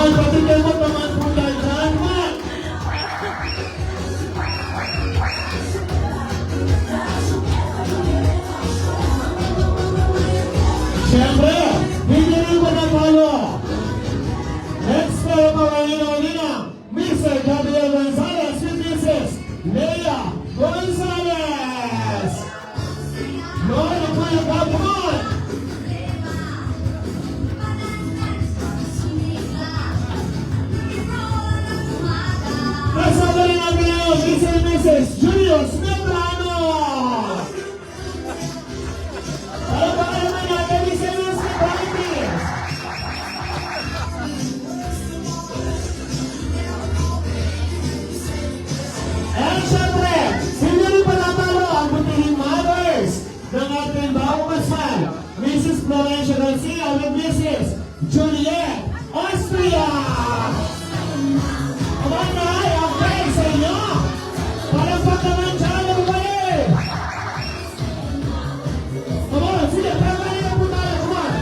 Hoy, patigyan mo naman po dahil dyan, man! Siyempre, hindi rin ko natalo. Next player pa kanina, Mr. Gabriel Gonzalez with Mrs. Leia Gonzalez. Lord, ang kuya Gabon. Kasama rin natin ngayon, Mr. and Mrs. Julius Medrano. Para ba kayo naman natin, Mr. and Mrs. Medrano? And syempre, hindi rin panatalo ang butihing mothers ng ating bagong kasal, Mrs. Florencia Garcia with Mrs. Juliet Austria. Kamanay, okay sa inyo. Parang pagkaman dyan ang bayi. Come on, sige, pagkaman na po tayo, come on.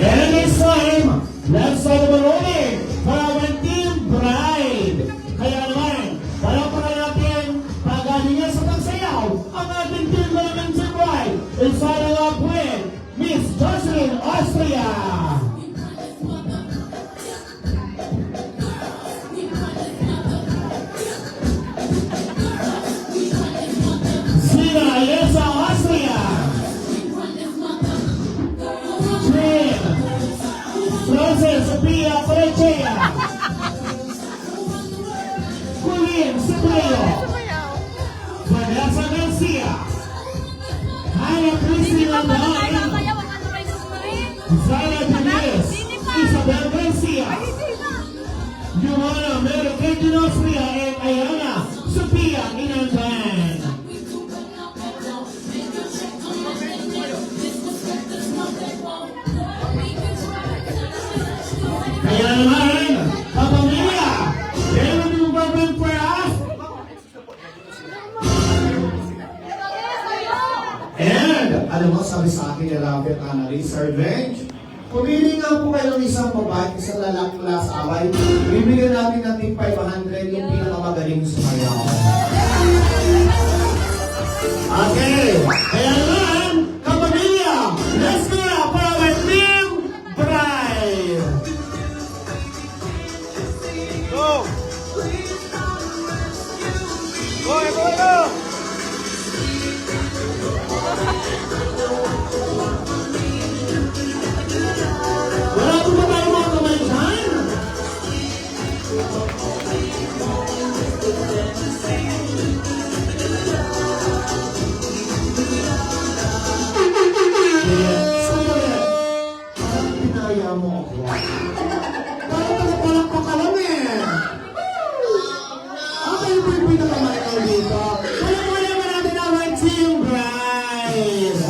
And this time, let's start the rolling for our team bride. Kaya naman, palapakan natin pagalingan sa pagsayaw ang ating team ng team bride. And starting off with Miss Jocelyn Austria. Zina Ayesa Austria. Trin Frances Sophia Corechea. Colleen Cipriano. Vanessa Garcia. Hannah Christine Landay. Zara Denise. Isabel Garcia. Joanna Mary Kate Austria and Ayana Sophia Inandan. Kaya naman, kapamilya, meron yung government for us. And, alam mo, sabi sa akin ni Robert Annalise Sargent, pumili nga po kayo ng isang babae, isang lalaki mula sa away, bibigyan natin ng tip 500 yung pinakamagaling sumayaw. Okay, kaya naman, kapamilya, let's go para our team bride. Go! Go, everyone, go! Wala po ba tayo mga kamay dyan? Sandali. Parang pinaya mo ako. Parang palakpak ka lang eh. Okay po yung pinakamalakaw dito. Wala naman natin ang team bride.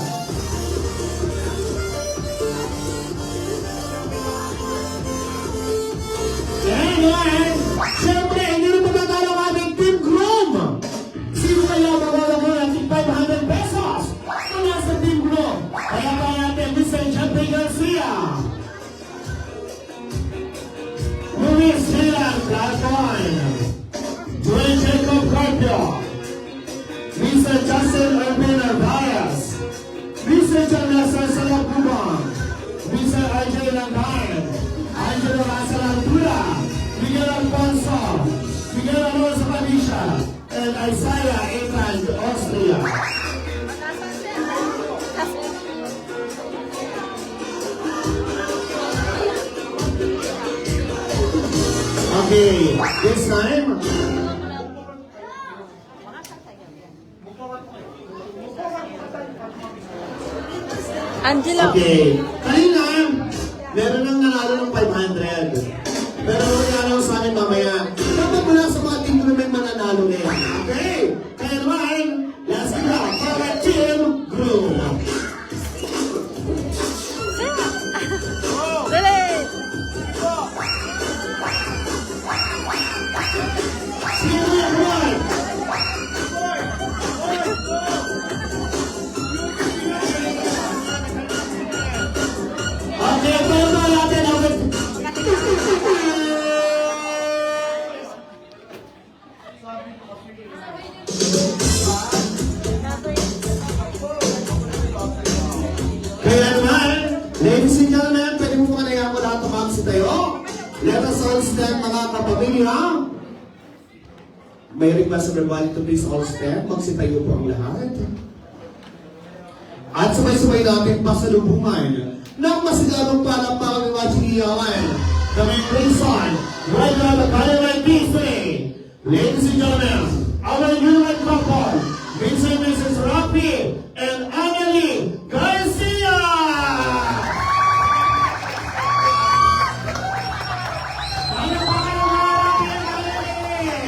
Yan! Siyempre, hindi rin matatalo ang aming team groom. Sino kaya magwawag mo natin 500 pesos? Mula sa team groom. Kaya pa natin, Mr. Jeffrey Garcia. Luis Hilan Platón. Dwayne Jacob Carpio. Mr. Justin Urban Narvaez. Mr. John Nasser Salapubang. Mr. RJ Langayan. Angelo Rasalantura. Miguel Alfonso. Miguel Alonso Padilla. And Isaiah Ethan Austria. Okay, this time, Angelo. okay, kanina, meron nang nanalo ng 500. Pero nanalo sa akin mamaya, dapat mula sa mga team na may mananalo na yan. Okay, kaya naman, let's go para team group. Dali! Pamilya, may request of everybody to please all stand. Magsitayo po ang lahat. At sabay-sabay natin pasalubungan ng masigalong palakpakan ng ating iyawan. The main reason why we have a Caroline Peace today. Ladies and gentlemen, our newlywed couple, Mr. and Mrs. Rafi and Annalie Garcia! Palakpakan ng Rafi and Annalie!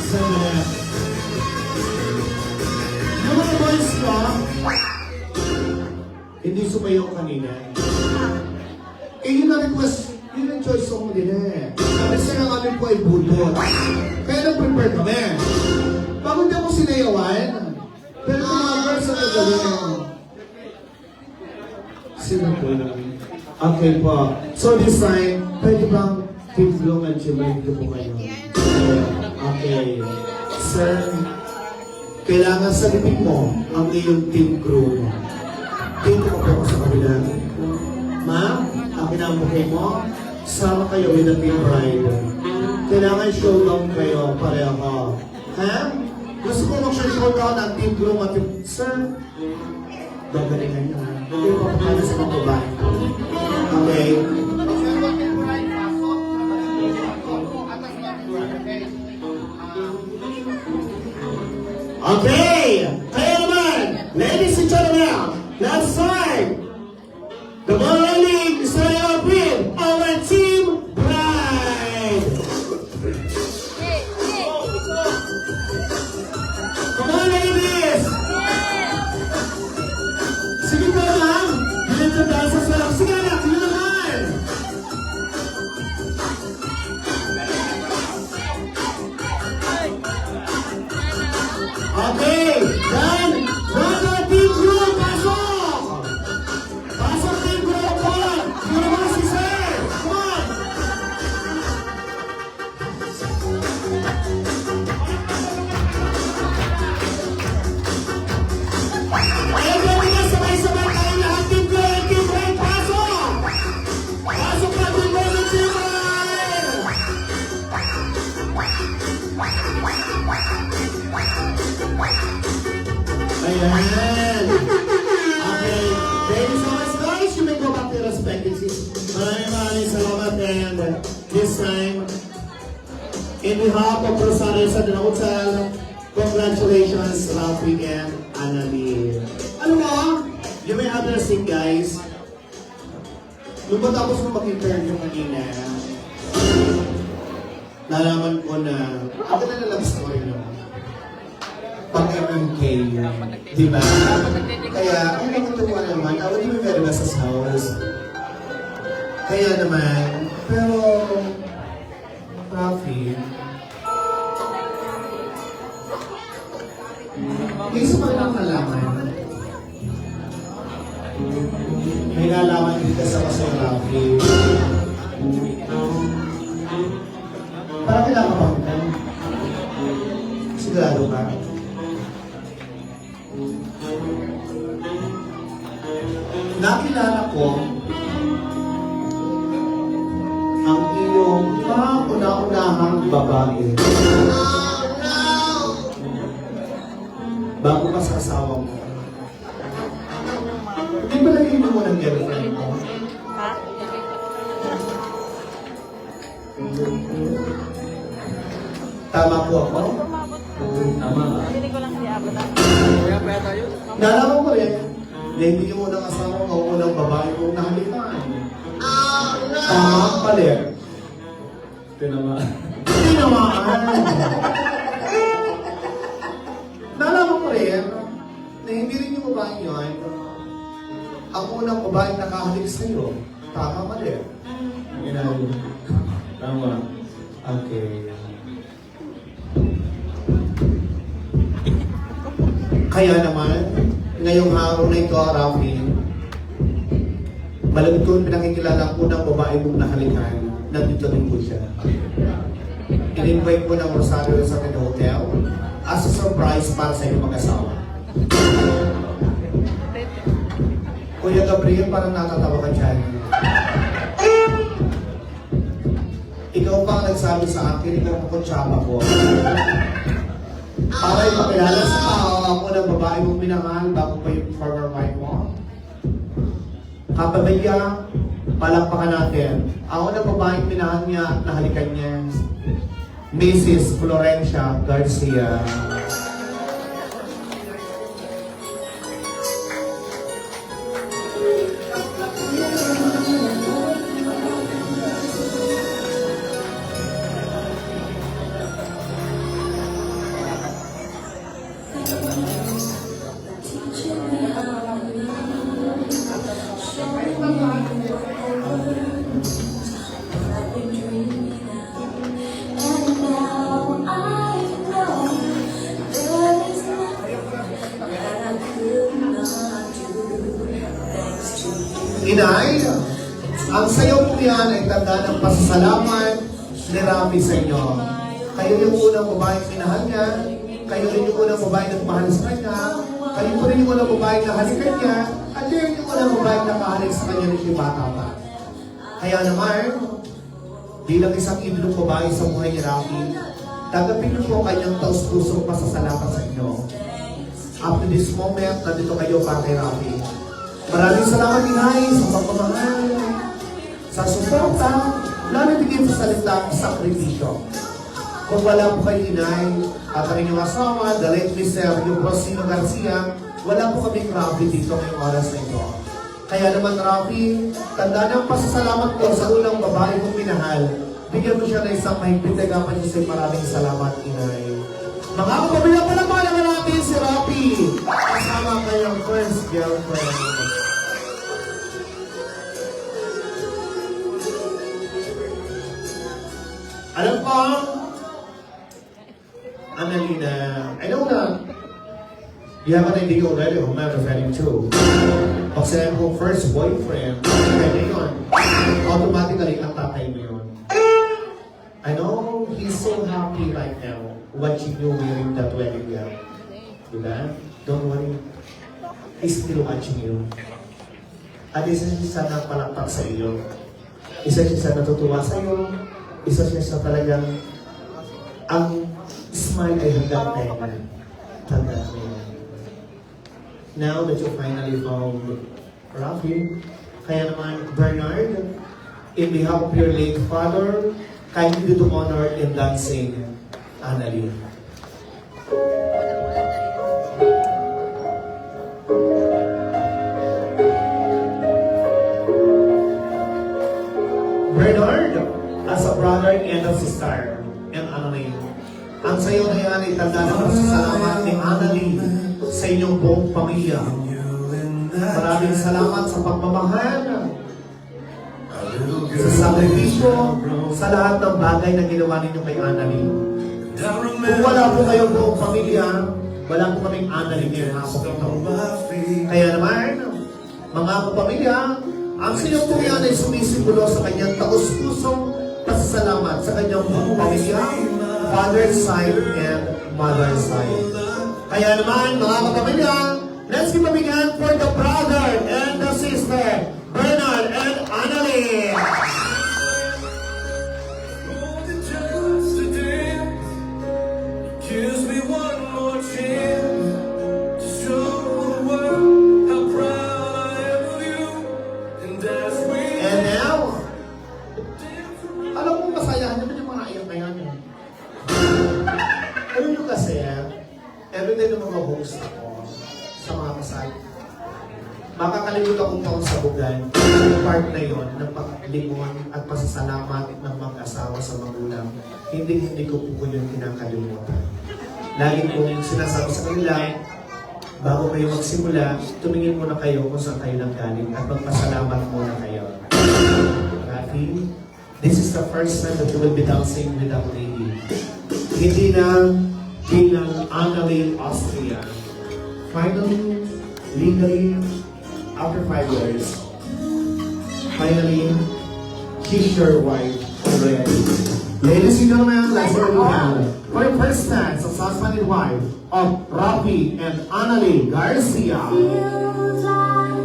Sandali. Yung mga boys ko, hindi sumayaw kanina. Eh, yun na request, yun ang choice song din eh. Kasi nga kami po ay budot. Kaya nag-prepare kami. Bago hindi ako sinayawan, pero yung mga girls ang nagawin. Sino po? Okay po. So this time, pwede bang Team Bloom and Chimay po kayo? Okay. Sir, kailangan sabihin mo ang iyong team crew. Dito ko po sa kabila. Ma'am, akin ang bukay mo. Sama kayo with the team bride. Kailangan showdown kayo pareho. Ha? Gusto ko mag-showdown ang team crew at team... Sir, gagalingan niyo ha. Hindi ko papakala sa mga babae. Okay? Okay! Kaya naman, ladies and gentlemen, let's start! The morning is starting off with our team bride! Come on, ladies! Sige po lang! Bilit na dahil sa sarap. Sige anak, yun naman! Okay, then, brother team group, pasok! Pasok team group, come on! Yun naman si Sir! Come on! Everybody na sabay-sabay tayo lahat, team group, team group, pasok! Pasok na team group, team group! Ayan. Okay. Thank you so much, guys. You may go back to your respective seats. Maraming salamat. And this time, in behalf of Rosario sa Hotel, congratulations, Rafi and Annalie. Ano mo? You may have your seat, guys. Nung matapos mo mag-interview kanina, nalaman ko na, ako na love story naman. Pag-MMK, di ba? Kaya, ang nakatuwa naman, I would be very best as house. Kaya naman, pero, Rafi, may isa pa lang nalaman. May nalaman din ka sa kasay, Rafi. Parang kailangan pa ka. Sigurado ka. Nakilala ko ang iyong kauna-unahang babae. Bago ka sa asawa mo. Hindi ba naging mo ng girlfriend mo? Ha? Tama po ako? Tama. Hindi ko lang hindi abot. Kaya pwede tayo. Nalaman ko rin na hindi yung unang asawa ko, unang babae kong nahalikan. Tama pala. Tinamaan. Tinamaan. Nalaman ko rin na hindi rin yung babae yun ang unang babae nakahalik sa'yo. Tama pala. Ginalo. Tama. Okay. Kaya naman, ngayong araw na ito, Rafi, malagkon pinakikilala ko ng babae mong nahalikan, nandito rin po siya. In-invite ko ng Rosario sa Hotel as a surprise para sa inyong mag-asawa. Kuya Gabriel, parang natatawa ka dyan. Ikaw pa ang nagsabi sa akin, ikaw ang kutsaba ko. Para ipakilala sa tao ako ng babae mong minamahal bago pa yung former wife mo. Kapamilya, palakpakan natin. Ako ng babaeng minahal niya, nahalikan niya, Mrs. Florencia Garcia. Inay, ang sayaw po yan ay tanda ng pasasalamat ni Rafi sa inyo. Kayo yung unang babaeng minahal niya, kayo rin yung unang babaeng nagmahal sa kanya, kayo po rin yung unang babaeng nahalikan niya, at yun yung unang babaeng nakahalik sa kanya rin yung bata pa. Kaya naman, bilang isang idolong babae sa buhay ni Rafi, tagapin niyo po kanyang taus-pusong pasasalamat sa inyo. Up to this moment, nandito kayo para kay Rafi. Maraming salamat, Inay, sa pagmamahal, sa suporta, lalo bigyan sa salitang sakripisyo. Kung wala po kayo, Inay, at ang inyong asawa, the late Mr. Rosino Garcia, wala po kaming Rafi dito ngayong oras na ito. Kaya naman, Rafi, tanda ng pasasalamat ko sa unang babae kong minahal. Bigyan mo siya ng isang mahigpit na gapan niyo. Maraming salamat, Inay. Mga kapamilya, palapalan natin si Rafi kasama kayong first girlfriend. Alam ko, Annalena, I know na you have an idea already who I'm referring to. Pag sinabi ko first boyfriend, kaya yun, automatically ang tatay mo yun. I know he's so happy right now watching you wearing that wedding gown. Diba? Don't worry. He's still watching you. At isa siya sa palakpak sa iyo. Isa siya sa natutuwa sa iyo. Isa siya sa talagang ang smile ay hanggang tenga. Tandaan mo yan. Now that you finally found Rafi, kaya naman Bernard, in behalf of your late father, kindly to honor and dancing Annalena. Bernard, as a brother and a sister, and Annalena, ang sayo na yan ay tanda ng pasasalamat ni Annalena sa inyong buong pamilya. Maraming salamat sa pagmamahal, sa sakripisyo, sa lahat ng bagay na ginawa ninyo kay Annalena. Kung wala po kayong buong pamilya, wala po kaming Annalena ngayong hapon ito. Kaya naman, mga kapamilya, ang sinyong po yan ay sumisimbolo sa kanyang taus-pusong pasasalamat sa kanyang buong pamilya, father's side and mother's side. Kaya naman, mga kapamilya, let's give a big hand for the brother and the sister, Bernard and Annalena. And now, alam mo, masayahan naman yung mga iyak na yan. Pero yung kasi, everyday na mga host ako sa mga kasal, makakalimutan kong paunsabugan yung part na yon ng paglingon at pasasalamat ng mag-asawa sa magulang. Hindi ko po yun kinakalimutan. Lagi kong sinasabi sa kanila, bago kayo magsimula, tumingin muna kayo kung saan kayo nanggaling at magpasalamat muna kayo. Rafi, this is the first time that you will be dancing with that lady. Hindi na bilang Annalena Austria. Finally, legally, after 5 years, finally, she's your wife already. Ladies and gentlemen, let's go ahead for the first dance of husband and wife of Rafi and Annalena Garcia. Feels like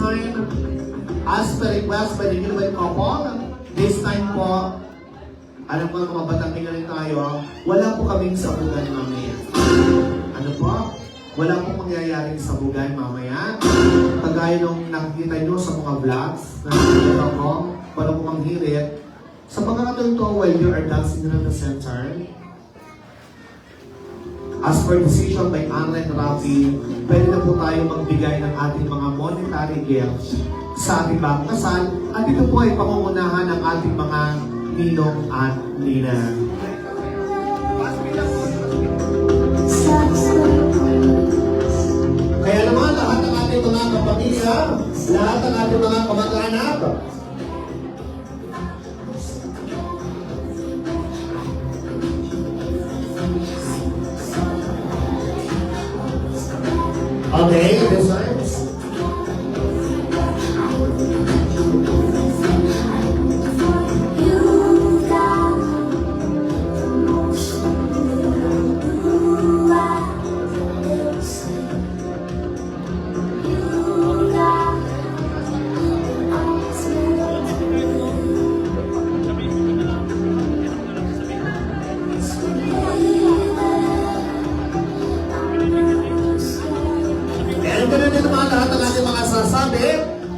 time, as per request by the newlywed couple, this time po, alam ko ng mga batang tingnan tayo, wala po kaming sabugan mamaya. Ano po? Wala pong mangyayaring sabugan mamaya. Kagaya nung nakikita nyo sa mga vlogs na nakikita ko, wala pong manghirit. Sa pagkakataon to, while you are dancing in the center, as per decision by Anna and Rafi, pwede na po tayo magbigay ng ating mga monetary gifts sa ating bagong kasal. At ito po ay pangungunahan ng ating mga ninong at nina. Kaya naman, lahat ng ating mga kapamilya, lahat ng ating mga kamag-anak, okay, this time. Ito na din naman lahat ng ating mga sasabi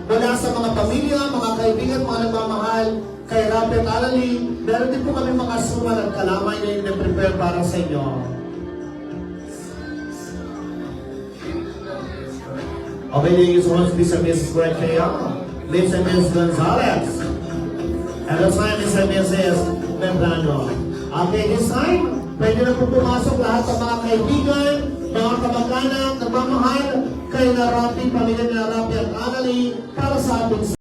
mula sa mga pamilya, mga kaibigan, mga nagmamahal kay Rafi at Alali. Meron din po kami mga suman at kalamay na i-prepare para sa inyo. Okay, thank you so much, Mr. and Mrs. Berkshire, Mr. and Mrs. Gonzalez, and the time Mr. and Mrs. Membrano. Okay, this time, pwede na po pumasok lahat ng mga kaibigan, mga kamag-anak, nagmamahal kay Rafi, pamilya ni Rafi at Anali para sa ating